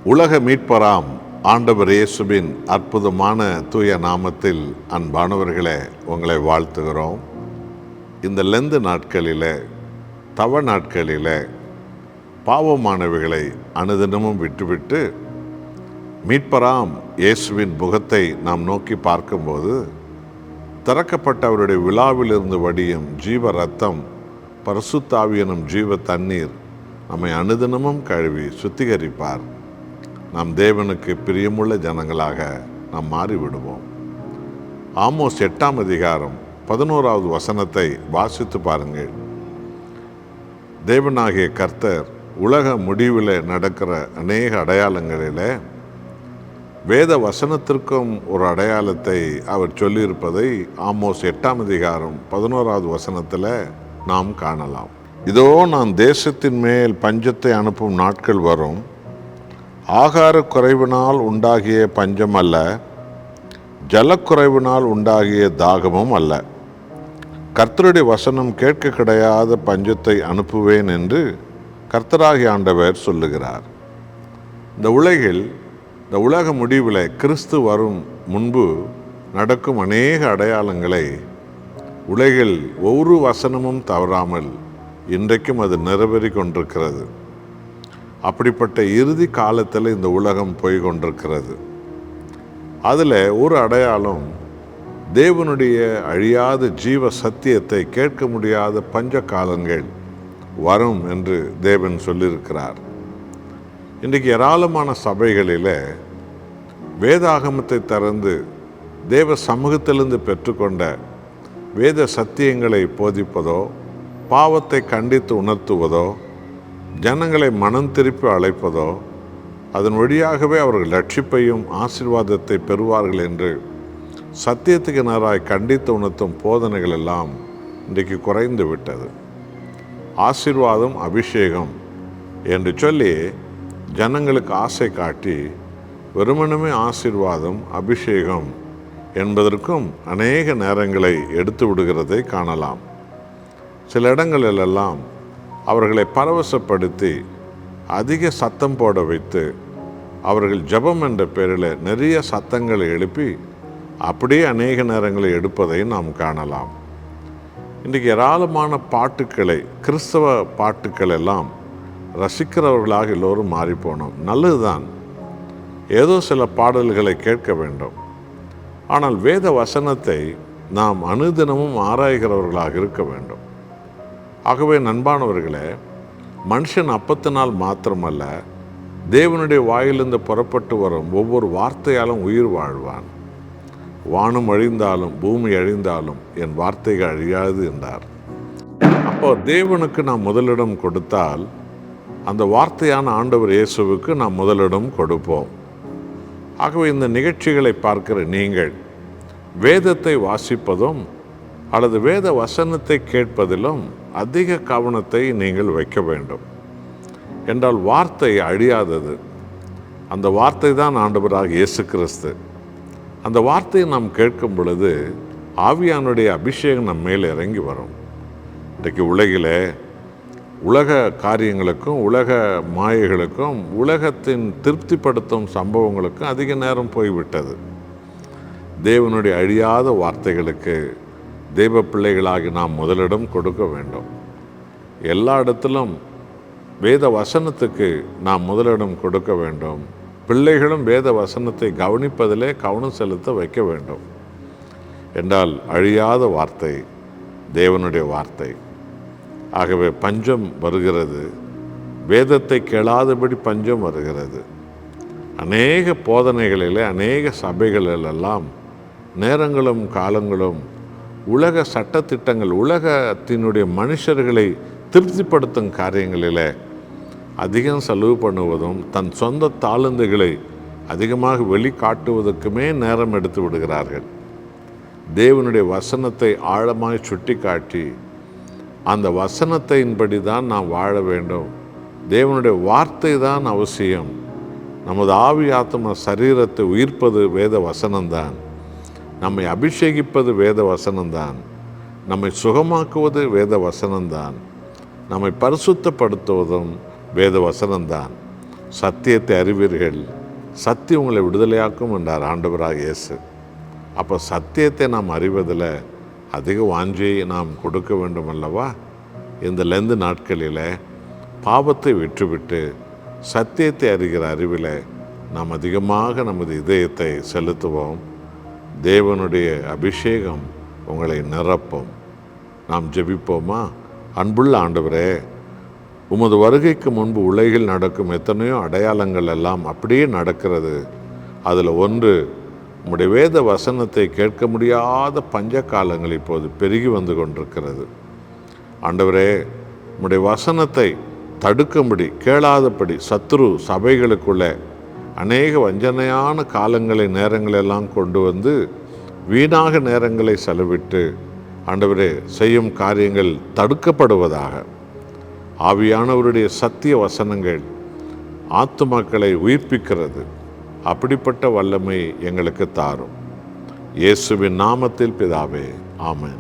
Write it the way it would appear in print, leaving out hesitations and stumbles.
உலக மீட்பராம் ஆண்டவர் இயேசுவின் அற்புதமான தூய நாமத்தில் அன்பானவர்களே உங்களை வாழ்த்துகிறோம். இந்த லெந்து நாட்களில், தவ நாட்களில் பாவமானவைகளை அனுதினமும் விட்டுவிட்டு மீட்பராம் இயேசுவின் முகத்தை நாம் நோக்கி பார்க்கும்போது திறக்கப்பட்ட அவருடைய விழாவிலிருந்து வடியும் ஜீவ ரத்தம், பரிசுத்த ஆவி எனும் ஜீவ தண்ணீர் நம்மை அனுதினமும் கழுவி சுத்திகரிப்பார். நாம் தேவனுக்கு பிரியமுள்ள ஜனங்களாக நாம் மாறிவிடுவோம். ஆமோஸ் 8ஆம் அதிகாரம் 11வது வசனத்தை வாசித்து பாருங்கள். தேவனாகிய கர்த்தர் உலக முடிவில் நடக்கிற அநேக அடையாளங்களில் வேத வசனத்திற்கும் ஒரு அடையாளத்தை அவர் சொல்லியிருப்பதை ஆமோஸ் 8ஆம் அதிகாரம் 11வது வசனத்தில் நாம் காணலாம். இதோ நான் தேசத்தின் மேல் பஞ்சத்தை அனுப்பும் நாட்கள் வரும். ஆகார குறைவினால் உண்டாகிய பஞ்சம் அல்ல, ஜலக்குறைவினால் உண்டாகிய தாகமும் அல்ல. கர்த்தருடைய வசனம் கேட்க கிடையாத பஞ்சத்தை அனுப்புவேன் என்று கர்த்தராகிய ஆண்டவர் சொல்லுகிறார். இந்த உலகில், இந்த உலக முடிவில் கிறிஸ்து வரும் முன்பு நடக்கும் அநேக அடையாளங்களை உலகில் ஒவ்வொரு வசனமும் தவறாமல் இன்றைக்கும் அது நிறைவேறி கொண்டிருக்கிறது. அப்படிப்பட்ட இறுதி காலத்தில் இந்த உலகம் போய் கொண்டிருக்கிறது. அதில் ஒரு அடையாளம், தேவனுடைய அழியாத ஜீவ சத்தியத்தை கேட்க முடியாத பஞ்ச காலங்கள் வரும் என்று தேவன் சொல்லியிருக்கிறார். இன்றைக்கு ஏராளமான சபைகளில் வேதாகமத்தை திறந்து தேவ சமூகத்திலிருந்து பெற்றுக்கொண்ட வேத சத்தியங்களை போதிப்பதோ, பாவத்தை கண்டித்து உணர்த்துவதோ, ஜனங்களை மனம் திருப்பி அழைப்பதோ, அதன் வழியாகவே அவர்கள் ரட்சிப்பையும் ஆசீர்வாதத்தை பெறுவார்கள் என்று சத்தியத்துக்கு நேராய் கண்டித்து உணர்த்தும் போதனைகள் எல்லாம் இன்றைக்கு குறைந்து விட்டது. ஆசீர்வாதம், அபிஷேகம் என்று சொல்லி ஜனங்களுக்கு ஆசை காட்டி வெறுமனமே ஆசீர்வாதம், அபிஷேகம் என்பதற்கும் அநேக நேரங்களை எடுத்து விடுகிறதை காணலாம். சில இடங்களிலெல்லாம் அவர்களை பரவசப்படுத்தி அதிக சத்தம் போட வைத்து அவர்கள் ஜெபம் என்ற பேரில் நிறைய சத்தங்களை எழுப்பி அப்படியே அநேக நேரங்களை எடுப்பதை நாம் காணலாம். இன்றைக்கு ஏராளமான பாட்டுக்களை, கிறிஸ்தவ பாட்டுக்கள் எல்லாம் ரசிக்கிறவர்களாக எல்லோரும் மாறிப்போனோம். நல்லதுதான், ஏதோ சில பாடல்களை கேட்க வேண்டும். ஆனால் வேத வசனத்தை நாம் அனுதினமும் ஆராய்கிறவர்களாக இருக்க வேண்டும். ஆகவே நண்பானவர்களே, மனுஷன் அப்பத்தினால் மாத்திரமல்ல, தேவனுடைய வாயிலிருந்து புறப்பட்டு வரும் ஒவ்வொரு வார்த்தையாலும் உயிர் வாழ்வான். வானம் அழிந்தாலும் பூமி அழிந்தாலும் என் வார்த்தைகள் அழியாது என்றார். அப்போ தேவனுக்கு நாம் முதலிடம் கொடுத்தால் அந்த வார்த்தையான ஆண்டவர் இயேசுவுக்கு நாம் முதலிடம் கொடுப்போம். ஆகவே இந்த நிகழ்ச்சிகளை பார்க்கிற நீங்கள் வேதத்தை வாசிப்பதும் அல்லது வேத வசனத்தை கேட்பதிலும் அதிக கவனத்தை நீங்கள் வைக்க வேண்டும். என்றால் வார்த்தை அழியாதது. அந்த வார்த்தை தான் ஆண்டவராக இயேசு கிறிஸ்து. அந்த வார்த்தையை நாம் கேட்கும் பொழுது ஆவியானுடைய அபிஷேகம் நம் மேல் இறங்கி வரும். இன்றைக்கு உலகில் உலக காரியங்களுக்கும், உலக மாயைகளுக்கும், உலகத்தின் திருப்திப்படுத்தும் சம்பவங்களுக்கும் அதிக நேரம் போய்விட்டது. தேவனுடைய அழியாத வார்த்தைகளுக்கு தெய்வ பிள்ளைகளாகி நாம் முதலிடம் கொடுக்க வேண்டும். எல்லா இடத்திலும் வேத வசனத்துக்கு நாம் முதலிடம் கொடுக்க வேண்டும். பிள்ளைகளும் வேத வசனத்தை கவனிப்பதிலே கவனம் செலுத்த வைக்க வேண்டும். என்றால் அழியாத வார்த்தை தேவனுடைய வார்த்தை. ஆகவே பஞ்சம் வருகிறது, வேதத்தை கேளாதபடி பஞ்சம் வருகிறது. அநேக போதனைகளிலே, அநேக சபைகளிலெல்லாம் நேரங்களும் காலங்களும் உலக சட்டத்திட்டங்கள், உலகத்தினுடைய மனுஷர்களை திருப்திப்படுத்தும் காரியங்களில் அதிகம் செலவு பண்ணுவதும், தன் சொந்த தாளந்துகளை அதிகமாக வெளிக்காட்டுவதற்குமே நேரம் எடுத்து விடுகிறார்கள். தேவனுடைய வசனத்தை ஆழமாய் சுட்டி காட்டி அந்த வசனத்தின்படி தான் நாம் வாழ வேண்டும். தேவனுடைய வார்த்தை தான் அவசியம். நமது ஆவி, ஆத்ம, சரீரத்தை உயிர்ப்பது வேத வசனம்தான். நம்மை அபிஷேகிப்பது வேத வசனம்தான். நம்மை சுகமாக்குவது வேத வசனம்தான். நம்மை பரிசுத்தப்படுத்துவதும் வேத வசனம்தான். சத்தியத்தை அறிவீர்கள், சத்தியம் உங்களை விடுதலையாக்கும் என்றார் ஆண்டவராக இயேசு. அப்போ சத்தியத்தை நாம் அறிவதில் அதிக வாஞ்சியை நாம் கொடுக்க வேண்டும் அல்லவா? இந்த லெந்து நாட்களில் பாவத்தை விட்டுவிட்டு சத்தியத்தை அறிகிற அறிவில் நாம் அதிகமாக நமது இதயத்தை செலுத்துவோம். தேவனுடைய அபிஷேகம் உங்களை நிரப்பும். நாம் ஜெபிப்போமா? அன்புள்ள ஆண்டவரே, உமது வருகைக்கு முன்பு உலகில் நடக்கும் எத்தனையோ அடையாளங்கள் எல்லாம் அப்படியே நடக்கிறது. அதில் ஒன்று, உம்முடைய வேத வசனத்தை கேட்க முடியாத பஞ்ச காலங்கள் இப்போது பெருகி வந்து கொண்டிருக்கிறது. ஆண்டவரே, உம்முடைய வசனத்தை தடுக்கும்படி, கேளாதபடி சத்துரு சபைகளுக்குள்ளே அநேக வஞ்சனையான காலங்களை நேரங்களெல்லாம் கொண்டு வந்து வீணாக நேரங்களை செலவிட்டு ஆண்டவரே செய்யும் காரியங்கள் தடுக்கப்படுவதாக. ஆவியானவருடைய சத்திய வசனங்கள் ஆத்துமாக்களை உயிர்ப்பிக்கிறது. அப்படிப்பட்ட வல்லமை எங்களுக்கு தாரும். இயேசுவின் நாமத்தில் பிதாவே, ஆமென்.